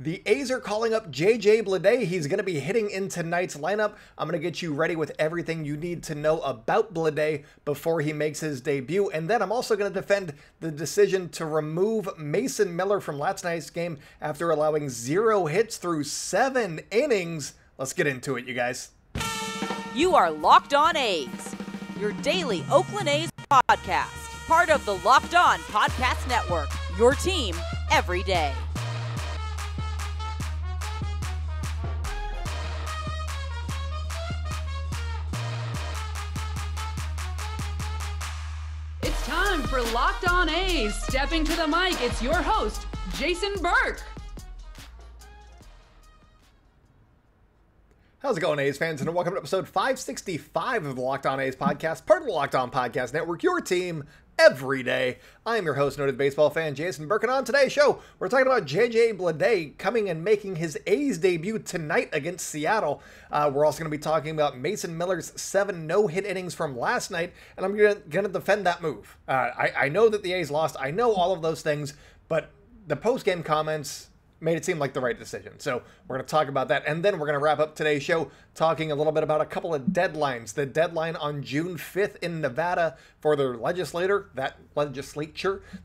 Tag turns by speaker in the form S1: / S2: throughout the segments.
S1: The A's are calling up JJ Bleday. He's going to be hitting in tonight's lineup. I'm going to get you ready with everything you need to know about Bleday before he makes his debut. And then I'm also going to defend the decision to remove Mason Miller from last night's game after allowing 0 hits through 7 innings. Let's get into it, you guys.
S2: You are Locked On A's, your daily Oakland A's podcast, part of the Locked On Podcast Network, your team every day.
S3: It's time for Locked On A's. Stepping to the mic, it's your host, Jason Burke.
S1: How's it going, A's fans? And welcome to episode 565 of the Locked On A's podcast, part of the Locked On Podcast Network, your team every day. I am your host, noted baseball fan Jason Burke, and on today's show, we're talking about JJ Bleday coming and making his A's debut tonight against Seattle. We're also going to be talking about Mason Miller's 7 no-hit innings from last night, and I'm going to defend that move. I know that the A's lost. I know all of those things, but the post-game comments made it seem like the right decision. So we're going to talk about that. And then we're going to wrap up today's show talking a little bit about a couple of deadlines. The deadline on June 5th in Nevada for the legislature, that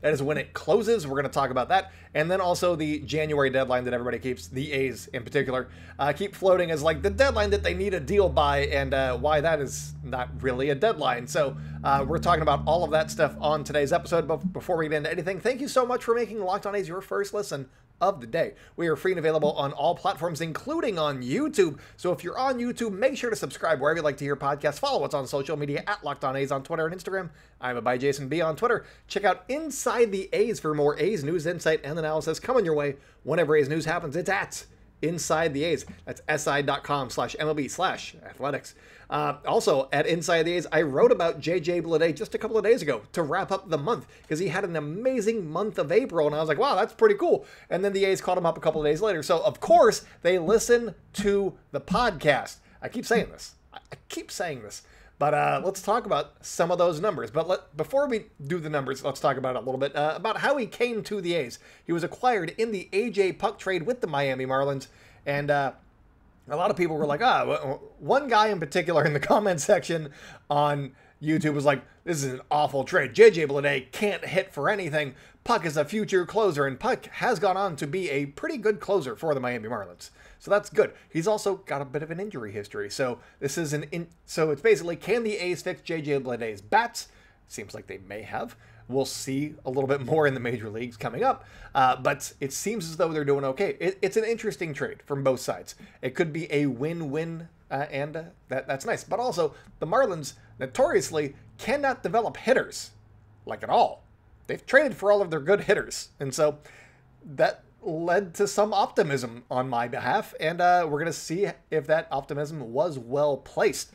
S1: is when it closes. We're going to talk about that. And then also the January deadline that everybody keeps, the A's in particular, keep floating as like the deadline that they need a deal by, and why that is not really a deadline. So we're talking about all of that stuff on today's episode. But before we get into anything, thank you so much for making Locked On A's your first listen of the day. We are free and available on all platforms, including on YouTube. So if you're on YouTube, make sure to subscribe wherever you like to hear podcasts. Follow us on social media at Locked On A's on Twitter and Instagram. I'm a by Jason B on Twitter. Check out Inside the A's for more A's news, insight, and analysis coming your way whenever A's news happens. It's at Inside the A's. That's si.com/MLB/athletics. Also, at Inside the A's, I wrote about JJ Bleday just a couple of days ago to wrap up the month because he had an amazing month of April, and I was like, wow, that's pretty cool. And then the A's called him up a couple of days later. So, of course, they listen to the podcast. I keep saying this. But let's talk about some of those numbers. But before we do the numbers, let's talk about it a little bit, about how he came to the A's. He was acquired in the A.J. Puck trade with the Miami Marlins, and a lot of people were like, one guy in particular in the comment section on YouTube was like, this is an awful trade. JJ Bleday can't hit for anything. Puck is a future closer, and Puck has gone on to be a pretty good closer for the Miami Marlins. So that's good. He's also got a bit of an injury history. So this is so it's basically, can the A's fix JJ Bleday's bats? Seems like they may have. We'll see a little bit more in the major leagues coming up, but it seems as though they're doing okay. It's an interesting trade from both sides. It could be a win-win, and that's nice. But also, the Marlins notoriously cannot develop hitters, like at all. They've traded for all of their good hitters, and so that led to some optimism on my behalf, and we're going to see if that optimism was well placed.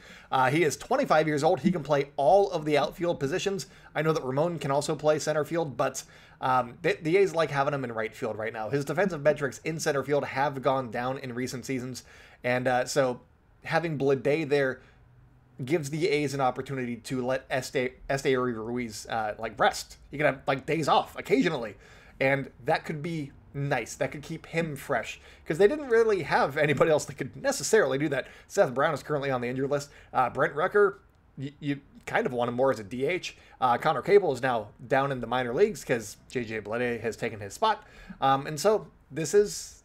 S1: He is 25 years old. He can play all of the outfield positions. I know that Ramon can also play center field, but the A's like having him in right field right now. His defensive metrics in center field have gone down in recent seasons, and so having Bleday there gives the A's an opportunity to let Esteury Ruiz rest. He can have like days off occasionally, and that could be nice. That could keep him fresh because they didn't really have anybody else that could necessarily do that. Seth Brown is currently on the injured list. Brent Rucker, you kind of want him more as a DH. Connor Cable is now down in the minor leagues because JJ Bleday has taken his spot. And so this is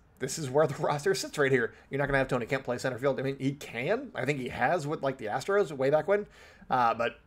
S1: where the roster sits right here. You're not going to have Tony Kemp play center field. I mean, he can. I think he has with like the Astros way back when. But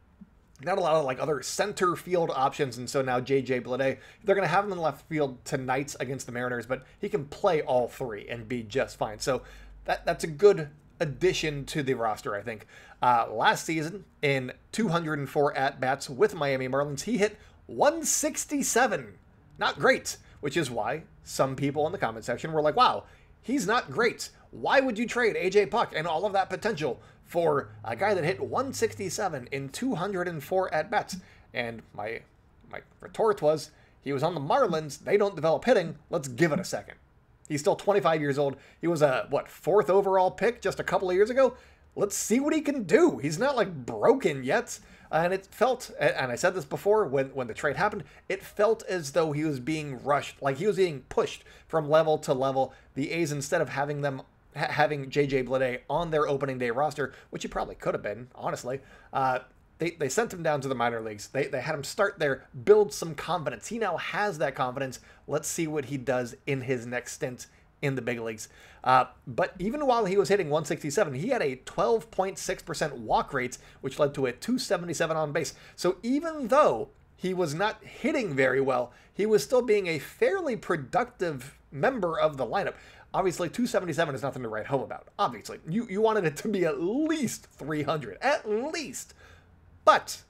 S1: not a lot of like other center field options, and so now JJ Bleday, they're going to have him in left field tonight against the Mariners, but he can play all three and be just fine. So that's a good addition to the roster, I think. Last season, in 204 at-bats with Miami Marlins, he hit 167. Not great, which is why some people in the comment section were like, wow, he's not great. Why would you trade A.J. Puck and all of that potential for a guy that hit 167 in 204 at-bats? And my retort was, he was on the Marlins. They don't develop hitting. Let's give it a second. He's still 25 years old. He was a, 4th overall pick just a couple of years ago? Let's see what he can do. He's not, like, broken yet. And it felt, and I said this before when the trade happened, it felt as though he was being rushed, like he was being pushed from level to level. The A's, instead of having JJ Bleday on their opening day roster, which he probably could have been, honestly, they sent him down to the minor leagues. They had him start there, build some confidence. He now has that confidence. Let's see what he does in his next stint in the big leagues. But even while he was hitting 167, he had a 12.6% walk rate, which led to a 277 on base. So even though he was not hitting very well, he was still being a fairly productive member of the lineup. Obviously, 277 is nothing to write home about. Obviously, you wanted it to be at least 300, at least. But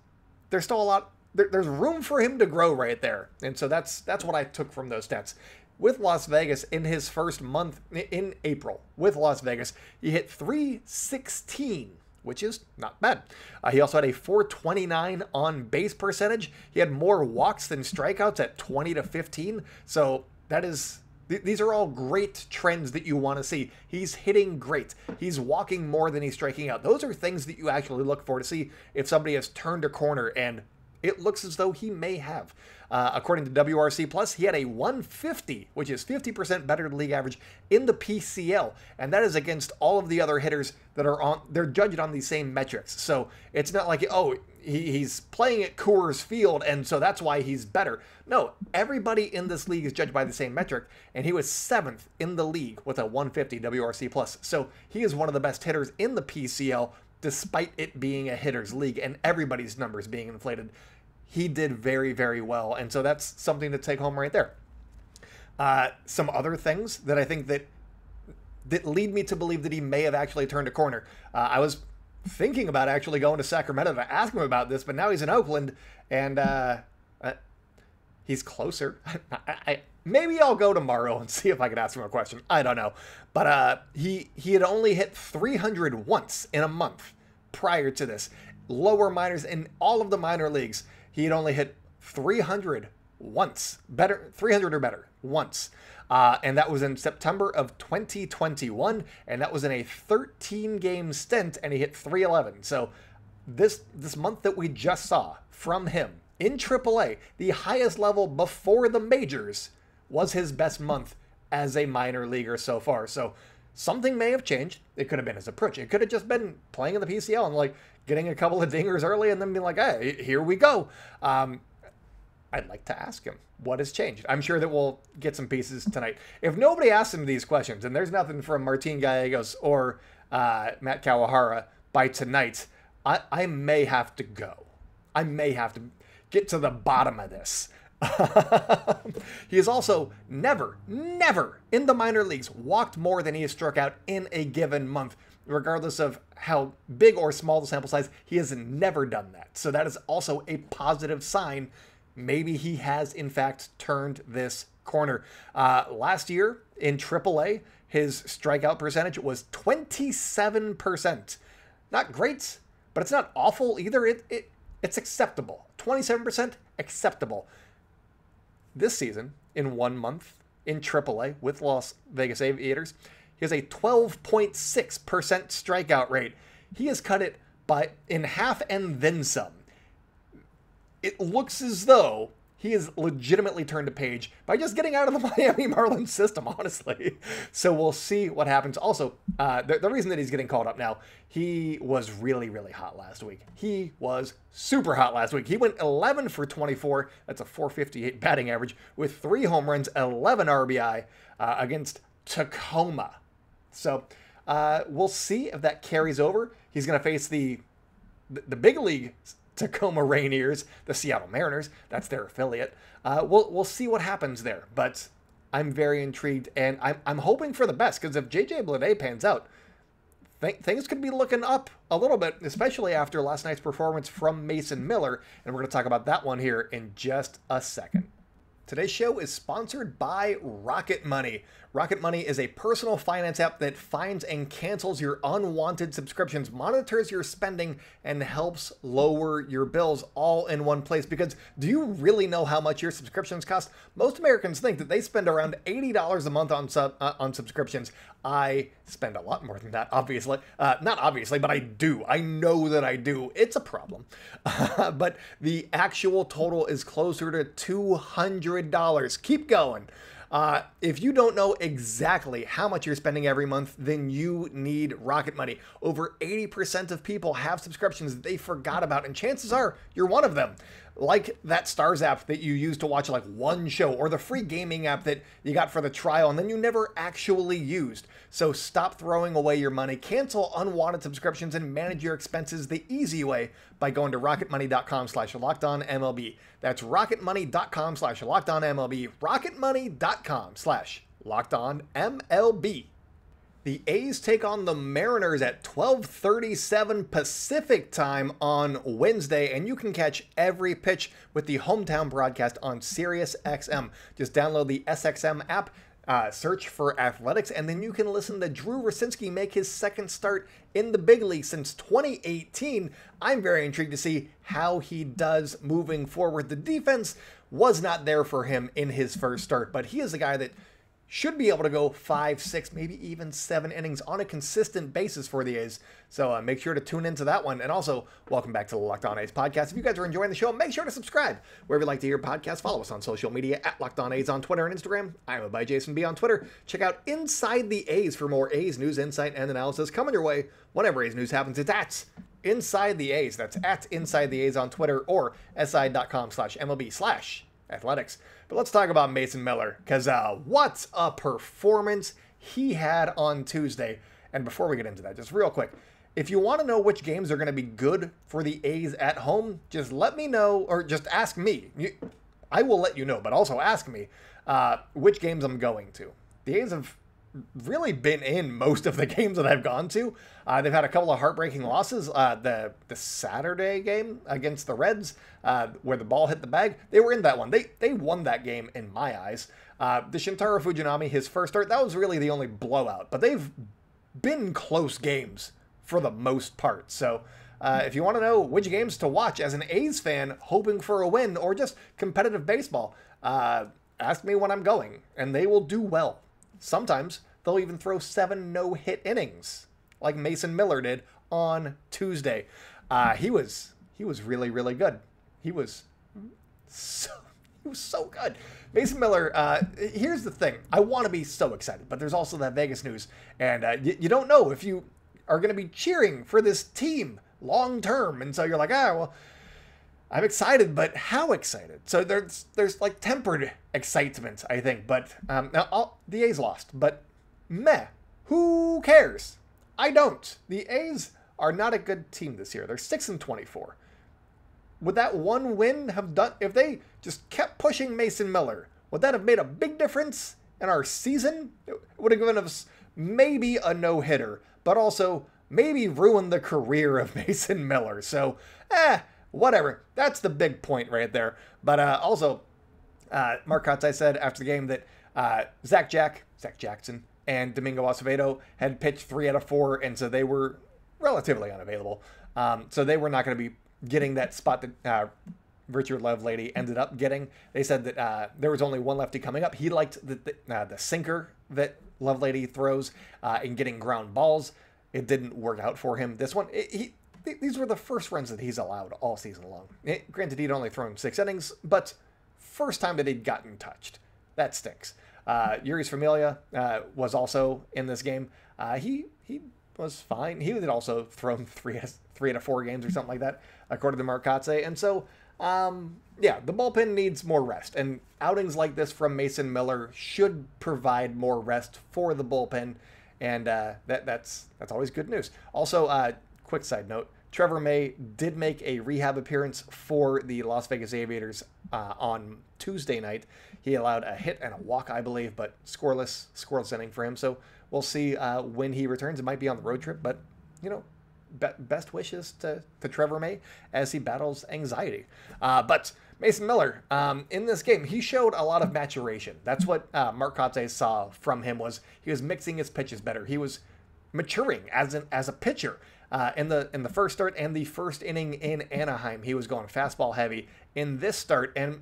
S1: there's still a lot. There's room for him to grow right there, and so that's what I took from those stats. With Las Vegas, in his first month in April with Las Vegas, he hit 316, which is not bad. He also had a 429 on base percentage. He had more walks than strikeouts at 20 to 15. So that is. These are all great trends that you want to see. He's hitting great. He's walking more than he's striking out. Those are things that you actually look for to see if somebody has turned a corner, and it looks as though he may have. According to WRC Plus, he had a 150, which is 50% better than league average in the PCL, and that is against all of the other hitters that are on. They're judged on these same metrics, so it's not like, oh, he's playing at Coors Field, and so that's why he's better. No, everybody in this league is judged by the same metric, and he was 7th in the league with a 150 WRC plus. So he is one of the best hitters in the PCL, despite it being a hitter's league and everybody's numbers being inflated. He did very, very well, and so that's something to take home right there. Some other things that I think that lead me to believe that he may have actually turned a corner. I was thinking about actually going to Sacramento to ask him about this, but now he's in Oakland, and he's closer. Maybe I'll go tomorrow and see if I can ask him a question. I don't know. But he had only hit 300 once in a month prior to this. Lower minors in all of the minor leagues, he had only hit 300 once. 300 or better once. And that was in September of 2021, and that was in a 13-game stint, and he hit 311. So this month that we just saw from him in AAA, the highest level before the majors, was his best month as a minor leaguer so far. So something may have changed. It could have been his approach. It could have just been playing in the PCL and like getting a couple of dingers early and then being like, hey, here we go. I'd like to ask him what has changed. I'm sure that we'll get some pieces tonight. If nobody asks him these questions, and there's nothing from Martin Gallegos or Matt Kawahara by tonight, I may have to go. I may have to get to the bottom of this. He has also never in the minor leagues walked more than he has struck out in a given month. Regardless of how big or small the sample size, he has never done that. So that is also a positive sign. Maybe he has, in fact, turned this corner. Last year in AAA, his strikeout percentage was 27%. Not great, but it's not awful either. It's acceptable. 27% acceptable. This season, in 1 month in AAA with Las Vegas Aviators, he has a 12.6% strikeout rate. He has cut it in half and then some. It looks as though he has legitimately turned a page by just getting out of the Miami Marlins system, honestly. So we'll see what happens. Also, the reason that he's getting called up now, he was really, really hot last week. He was super hot last week. He went 11 for 24. That's a 458 batting average with 3 home runs, 11 RBI against Tacoma. So we'll see if that carries over. He's going to face the big league Tacoma Rainiers, the Seattle Mariners. That's their affiliate. We'll see what happens there, but I'm very intrigued, and I'm hoping for the best, because if JJ Bleday pans out, things could be looking up a little bit, especially after last night's performance from Mason Miller, and we're going to talk about that one here in just a second. Today's show is sponsored by Rocket Money. Rocket Money is a personal finance app that finds and cancels your unwanted subscriptions, monitors your spending, and helps lower your bills all in one place. Because do you really know how much your subscriptions cost? Most Americans think that they spend around $80 a month on subscriptions. I spend a lot more than that, obviously. Not obviously, but I do. I know that I do. It's a problem. But the actual total is closer to $200. Keep going. If you don't know exactly how much you're spending every month, then you need Rocket Money. Over 80% of people have subscriptions that they forgot about, and chances are you're one of them. Like that Stars app that you use to watch like one show, or the free gaming app that you got for the trial and then you never actually used. So stop throwing away your money, cancel unwanted subscriptions, and manage your expenses the easy way by going to rocketmoney.com/lockedonmlb. That's rocketmoney.com/lockedonmlb. rocketmoney.com/lockedonmlb. The A's take on the Mariners at 12:37 Pacific time on Wednesday, and you can catch every pitch with the hometown broadcast on Sirius XM. Just download the SXM app, search for Athletics, and then you can listen to Drew Rosinski make his second start in the big league since 2018. I'm very intrigued to see how he does moving forward. The defense was not there for him in his first start, but he is a guy that should be able to go 5, 6, maybe even 7 innings on a consistent basis for the A's. So make sure to tune into that one. And also, welcome back to the Locked On A's podcast. If you guys are enjoying the show, make sure to subscribe wherever you like to hear podcasts. Follow us on social media at Locked On A's on Twitter and Instagram. I'm by Jason B on Twitter. Check out Inside the A's for more A's news, insight, and analysis coming your way whenever A's news happens. It's at Inside the A's. That's at Inside the A's on Twitter or si.com/MLB/athletics. But let's talk about Mason Miller, because what a performance he had on Tuesday. And before we get into that, just real quick, if you want to know which games are going to be good for the A's at home, just let me know, or just ask me. I will let you know, but also ask me which games I'm going to. The A's have really been in most of the games that I've gone to. They've had a couple of heartbreaking losses. The Saturday game against the Reds, where the ball hit the bag, they were in that one. They won that game in my eyes. The Shintaro Fujinami, his first start, that was really the only blowout. But they've been close games for the most part. So if you want to know which games to watch as an A's fan hoping for a win or just competitive baseball, ask me when I'm going, and they will do well. Sometimes they'll even throw 7 no-hit innings, like Mason Miller did on Tuesday. He was really, really good. He was so good. Mason Miller, here's the thing. I want to be so excited, but there's also that Vegas news. And you don't know if you are going to be cheering for this team long term. And so you're like, well, I'm excited, but how excited? So there's like tempered excitement, I think. But now the A's lost, but meh, who cares? I don't. The A's are not a good team this year. They're 6-24. Would that one win have done, if they just kept pushing Mason Miller, would that have made a big difference in our season? It would have given us maybe a no-hitter, but also maybe ruined the career of Mason Miller. So, whatever. That's the big point right there. But also, Mark Kotsay said after the game that Zach Jackson, and Domingo Acevedo had pitched 3 out of 4, and so they were relatively unavailable. So they were not going to be getting that spot that Richard Lovelady ended up getting. They said that there was only one lefty coming up. He liked the sinker that Lovelady throws in getting ground balls. It didn't work out for him. This one, these were the first runs that he's allowed all season long. Granted, he'd only thrown 6 innings, but first time that he'd gotten touched. That stinks. Yuri's Familia was also in this game. He was fine. He had also thrown 3 out of 4 games or something like that, according to Mark Kotsay. And so, the bullpen needs more rest. And outings like this from Mason Miller should provide more rest for the bullpen. And that's always good news. Also, quick side note, Trevor May did make a rehab appearance for the Las Vegas Aviators on Tuesday night. He allowed a hit and a walk, I believe, but scoreless inning for him. So we'll see when he returns. It might be on the road trip, but, best wishes to Trevor May as he battles anxiety. But Mason Miller, in this game, he showed a lot of maturation. That's what Mark Kotsay saw from him, was he was mixing his pitches better. He was maturing as a pitcher. In the first start and the first inning in Anaheim, he was going fastball heavy. In this start, and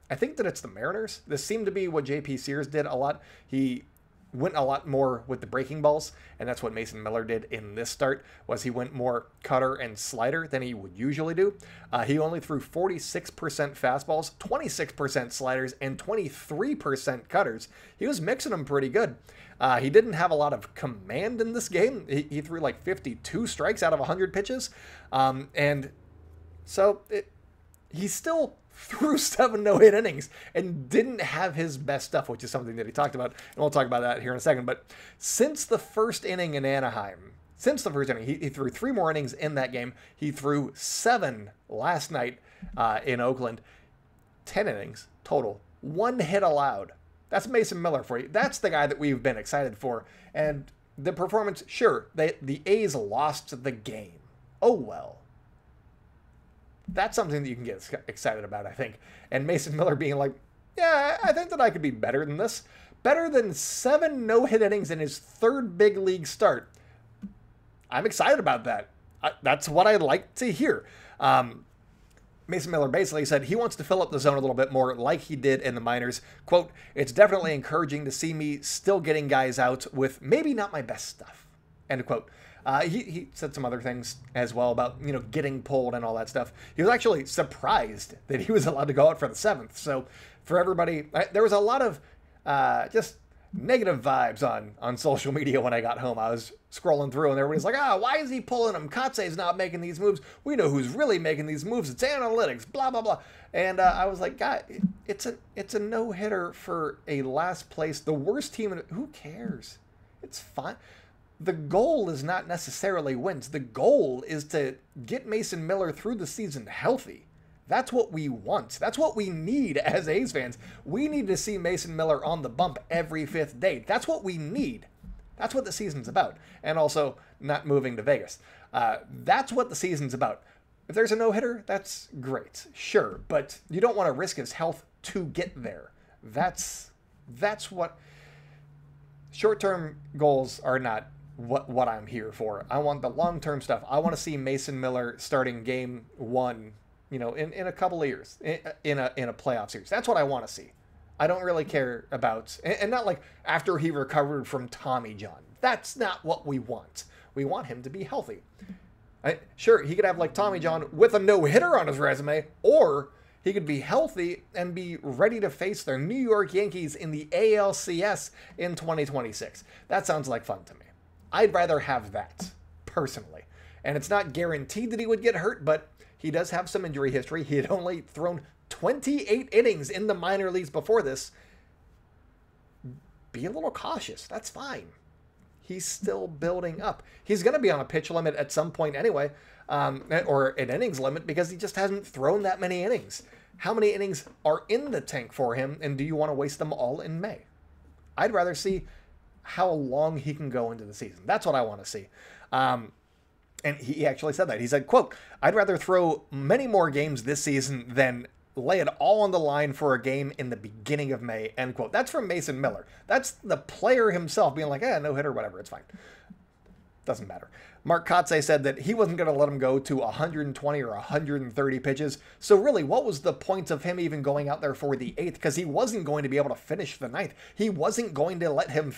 S1: I think that it's the Mariners, this seemed to be what J.P. Sears did a lot. He went a lot more with the breaking balls, and that's what Mason Miller did in this start, was he went more cutter and slider than he would usually do. He only threw 46% fastballs, 26% sliders, and 23% cutters. He was mixing them pretty good. He didn't have a lot of command in this game. He threw like 52 strikes out of 100 pitches. And so he still threw 7 no-hit innings and didn't have his best stuff, which is something that he talked about. And we'll talk about that here in a second. But since the first inning in Anaheim, he threw 3 more innings in that game. He threw 7 last night in Oakland. 10 innings total. 1 hit allowed. That's Mason Miller for you. That's the guy that we've been excited for. And the performance, sure, the A's lost the game. Oh, well. That's something that you can get excited about, I think. And Mason Miller being like, yeah, I think that I could be better than this. Better than 7 no-hit innings in his 3rd big league start. I'm excited about that. That's what I like to hear. Mason Miller basically said he wants to fill up the zone a little bit more like he did in the minors. Quote, it's definitely encouraging to see me still getting guys out with maybe not my best stuff. End quote. He said some other things as well about, getting pulled and all that stuff. He was actually surprised that he was allowed to go out for the 7th. So for everybody, there was a lot of just negative vibes on social media when I got home. I was scrolling through and everybody's like, why is he pulling him? Kotsay's not making these moves. We know who's really making these moves. It's analytics, blah, blah, blah. And I was like, God, it's a no-hitter for a last place. The worst team, who cares? It's fine. The goal is not necessarily wins. The goal is to get Mason Miller through the season healthy. That's what we want. That's what we need as A's fans. We need to see Mason Miller on the bump every 5th day. That's what we need. That's what the season's about. And also not moving to Vegas. That's what the season's about. If there's a no-hitter, that's great. Sure, but you don't want to risk his health to get there. That's what short-term goals are not what I'm here for. I want the long-term stuff. I want to see Mason Miller starting game 1, in a couple of years, in a playoff series. That's what I want to see. I don't really care about, and not like after he recovered from Tommy John. That's not what we want. We want him to be healthy. Sure, he could have like Tommy John with a no-hitter on his resume, or he could be healthy and be ready to face their New York Yankees in the ALCS in 2026. That sounds like fun to me. I'd rather have that, personally. And it's not guaranteed that he would get hurt, but he does have some injury history. He had only thrown 28 innings in the minor leagues before this. Be a little cautious. That's fine. He's still building up. He's going to be on a pitch limit at some point anyway, or an innings limit, because he just hasn't thrown that many innings. How many innings are in the tank for him, and do you want to waste them all in May? I'd rather see how long he can go into the season. That's what I want to see. And he actually said that. He said, quote, I'd rather throw many more games this season than lay it all on the line for a game in the beginning of May, end quote. That's from Mason Miller. That's the player himself being like, no hitter, whatever, it's fine. Doesn't matter. Mark Kotsay said that he wasn't going to let him go to 120 or 130 pitches. So really, what was the point of him even going out there for the 8th? Because he wasn't going to be able to finish the 9th. He wasn't going to let him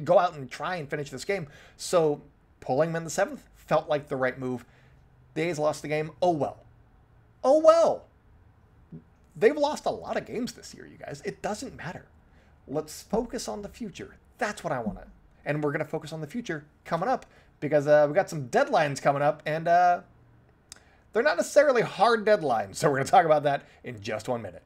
S1: go out and try and finish this game. So pulling him in the 7th felt like the right move. The A's lost the game. Oh, well. Oh, well. They've lost a lot of games this year, you guys. It doesn't matter. Let's focus on the future. That's what I want to. And we're going to focus on the future coming up because we got some deadlines coming up, and they're not necessarily hard deadlines. So we're going to talk about that in just 1 minute.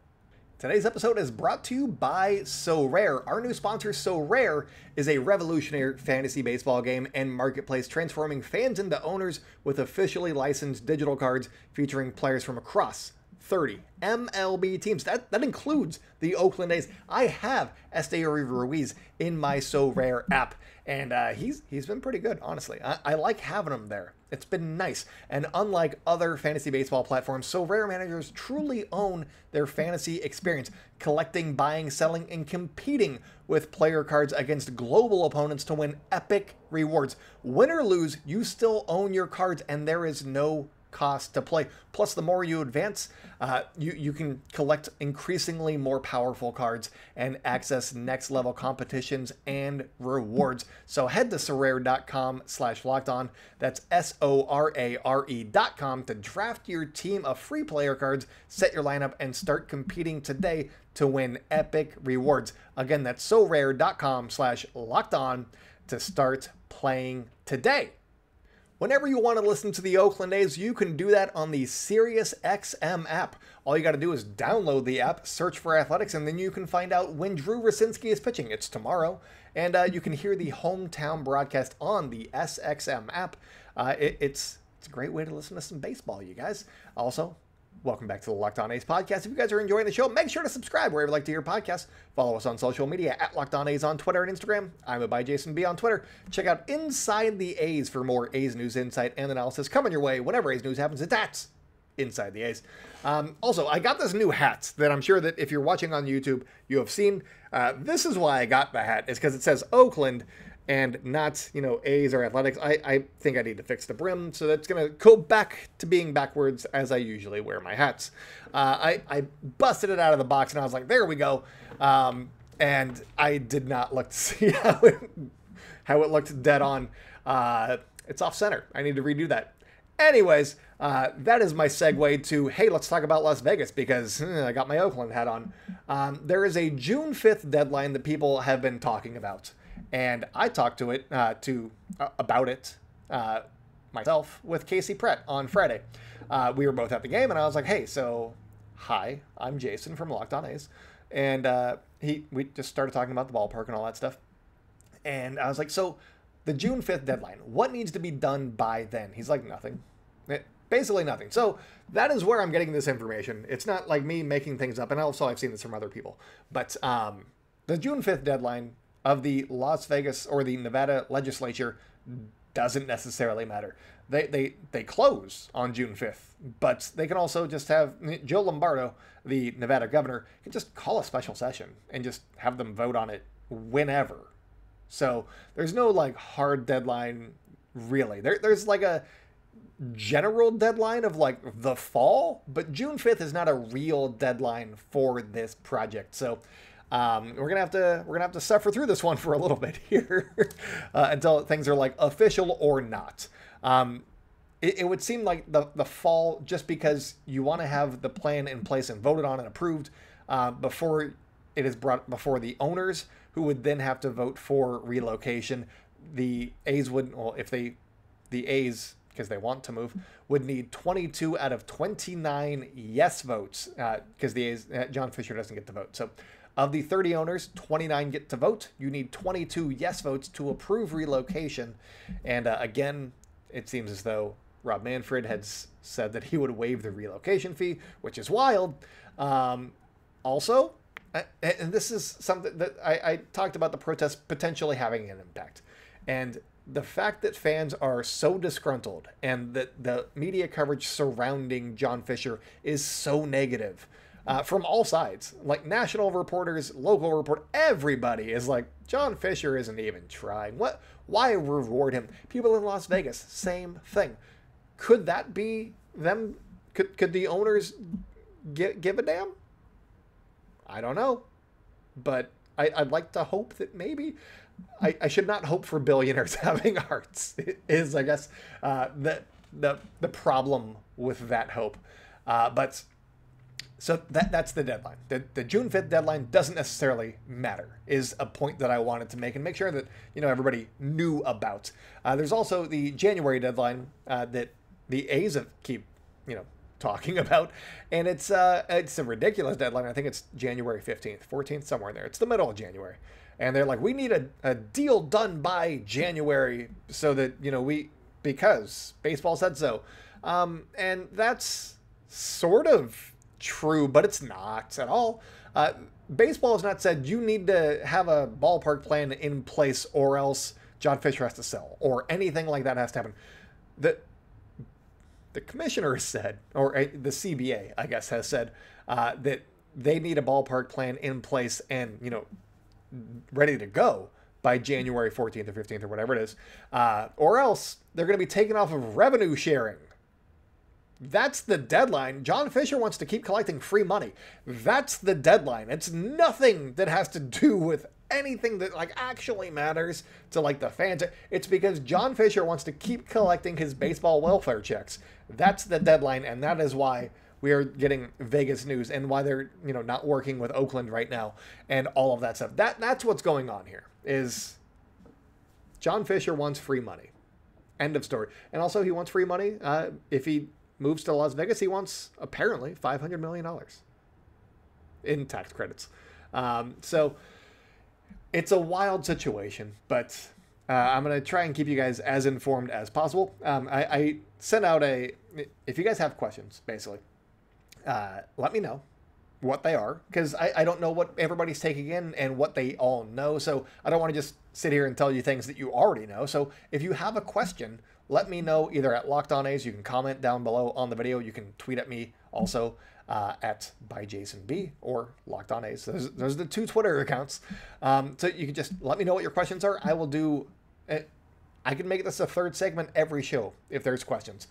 S1: Today's episode is brought to you by So Rare. Our new sponsor, So Rare, is a revolutionary fantasy baseball game and marketplace transforming fans into owners with officially licensed digital cards featuring players from across 30 MLB teams. That includes the Oakland A's. I have Esteury Ruiz in my So Rare app, and he's been pretty good, honestly. I like having him there. It's been nice. And unlike other fantasy baseball platforms, So Rare managers truly own their fantasy experience, collecting, buying, selling, and competing with player cards against global opponents to win epic rewards. Win or lose, you still own your cards, and there is no cost to play. Plus, the more you advance, you can collect increasingly more powerful cards and access next level competitions and rewards. So head to sorare.com/lockedon. That's SORARE.com to draft your team of free player cards, set your lineup, and start competing today to win epic rewards. Again, that's sorare.com/lockedon to start playing today. Whenever you want to listen to the Oakland A's, you can do that on the SiriusXM app. All you got to do is download the app, search for Athletics, and then you can find out when Drew Rosinski is pitching. It's tomorrow. And you can hear the hometown broadcast on the SXM app. It's a great way to listen to some baseball, you guys. Also, welcome back to the Locked On A's podcast. If you guys are enjoying the show, make sure to subscribe wherever you like to hear podcasts. Follow us on social media at Locked On A's on Twitter and Instagram. I'm by Jason B on Twitter. Check out Inside the A's for more A's news, insight, and analysis coming your way whenever A's news happens. It's at Inside the A's. Also, I got this new hat that I'm sure that if you're watching on YouTube, you have seen. This is why I got the hat. It's because it says Oakland and not, A's or Athletics. I think I need to fix the brim, so that's going to go back to being backwards as I usually wear my hats. I busted it out of the box, and I was like, there we go. And I did not look to see how it looked dead on. It's off center. I need to redo that. Anyways, that is my segue to, hey, let's talk about Las Vegas, because I got my Oakland hat on. There is a June 5th deadline that people have been talking about. And I talked about it myself with Casey Pratt on Friday. We were both at the game, and I was like, hey, so hi, I'm Jason from Locked On A's. And we just started talking about the ballpark and all that stuff. And I was like, so the June 5th deadline, what needs to be done by then? He's like, nothing. Basically nothing. So that is where I'm getting this information. It's not like me making things up. And also I've seen this from other people. But the June 5th deadline of the Las Vegas or the Nevada legislature doesn't necessarily matter. They close on June 5th, but they can also just have Joe Lombardo, the Nevada governor, can just call a special session and just have them vote on it whenever. So there's no like hard deadline really. There's like a general deadline of like the fall, but June 5th is not a real deadline for this project. So we're gonna have to suffer through this one for a little bit here until things are like official or not. It would seem like the fall, just because you want to have the plan in place and voted on and approved before it is brought before the owners, who would then have to vote for relocation. The A's would, well, if the A's, because they want to move, would need 22 out of 29 yes votes, because the A's, John Fisher doesn't get to vote. So of the 30 owners, 29 get to vote. You need 22 yes votes to approve relocation. And again, it seems as though Rob Manfred had said that he would waive the relocation fee, which is wild. Also, and this is something that I talked about, the protest potentially having an impact. And the fact that fans are so disgruntled and that the media coverage surrounding John Fisher is so negative from all sides, like national reporters, local report, everybody is like, John Fisher isn't even trying. Why reward him? People in Las Vegas, same thing. Could that be them? Could the owners give a damn? I don't know, but I'd like to hope that maybe. I should not hope for billionaires having hearts, is, I guess, the problem with that hope. But so that's the deadline. The June 5th deadline doesn't necessarily matter, is a point that I wanted to make and make sure that, everybody knew about. There's also the January deadline that the A's keep, talking about, and it's a ridiculous deadline. I think it's January 15th, 14th, somewhere in there. It's the middle of January. And they're like, we need a deal done by January so that, because baseball said so. And that's sort of true, but it's not at all. Baseball has not said you need to have a ballpark plan in place or else John Fisher has to sell or anything like that has to happen. The commissioner has said, or the CBA, I guess, has said that they need a ballpark plan in place and, ready to go by January 14th or 15th or whatever it is, or else they're going to be taken off of revenue sharing. That's the deadline. John Fisher wants to keep collecting free money. That's the deadline. It's nothing that has to do with anything that actually matters to the fans. It's because John Fisher wants to keep collecting his baseball welfare checks. That's the deadline, and that is why we are getting Vegas news and why they're not working with Oakland right now and all of that stuff. That's what's going on here. Is John Fisher wants free money. End of story. And also he wants free money if he moves to Las Vegas. He wants apparently $500 million in tax credits. So it's a wild situation, but I'm going to try and keep you guys as informed as possible. I sent out if you guys have questions, basically, let me know what they are, because I don't know what everybody's taking in and what they all know. So I don't want to just sit here and tell you things that you already know. So if you have a question, let me know either at Locked On A's. You can comment down below on the video. You can tweet at me also at @ByJasonB or Locked On A's. Those are the two Twitter accounts. So you can just let me know what your questions are. I will do it. I can make this a third segment every show if there's questions.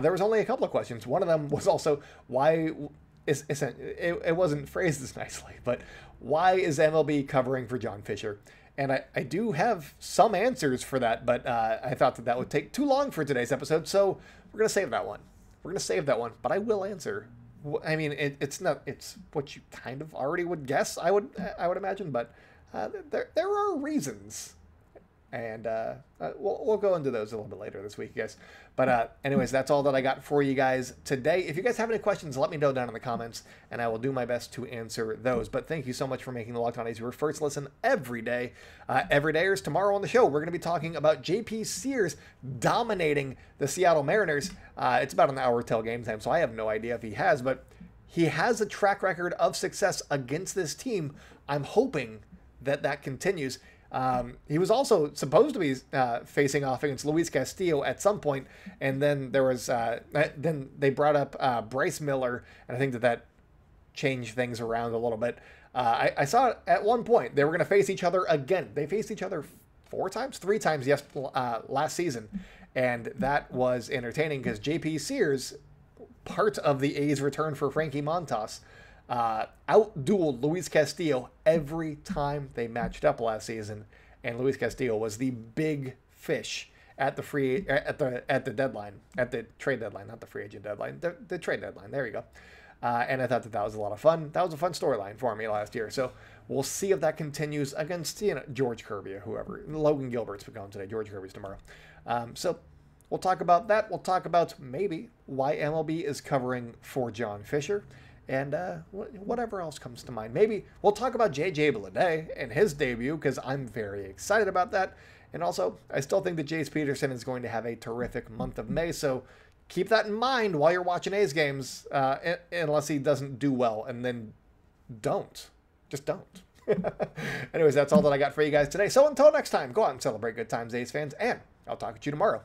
S1: There was only a couple of questions. One of them was also why it wasn't phrased as nicely, but why is MLB covering for John Fisher? And I do have some answers for that, but I thought that would take too long for today's episode, so we're going to save that one. But I will answer. I mean, it's what you kind of already would guess, I would imagine, but there are reasons. And we'll go into those a little bit later this week, guys. But anyways, that's all that I got for you guys today. If you guys have any questions, let me know down in the comments, and I will do my best to answer those. But thank you so much for making the Locked On A's your first listen every day. Everydayers, tomorrow on the show, we're going to be talking about JP Sears dominating the Seattle Mariners. It's about an hour till game time, so I have no idea if he has, but he has a track record of success against this team. I'm hoping that continues. He was also supposed to be facing off against Luis Castillo at some point, and then there was then they brought up Bryce Miller, and I think that changed things around a little bit. I saw it at one point they were going to face each other again. They faced each other three times last season, and that was entertaining because JP Sears, part of the A's return for Frankie Montas, outdueled Luis Castillo every time they matched up last season, and Luis Castillo was the big fish at the trade deadline, not the free agent deadline, the trade deadline. There you go. And I thought that was a lot of fun. That was a fun storyline for me last year. So we'll see if that continues against George Kirby or whoever. Logan Gilbert's going today. George Kirby's tomorrow. So we'll talk about that. We'll talk about maybe why MLB is covering for John Fisher. And whatever else comes to mind. Maybe we'll talk about JJ Bleday and his debut, because I'm very excited about that. And also, I still think that Jace Peterson is going to have a terrific month of May, so keep that in mind while you're watching A's games, unless he doesn't do well, and then don't. Just don't. Anyways, that's all that I got for you guys today. So until next time, go out and celebrate good times, A's fans, and I'll talk to you tomorrow.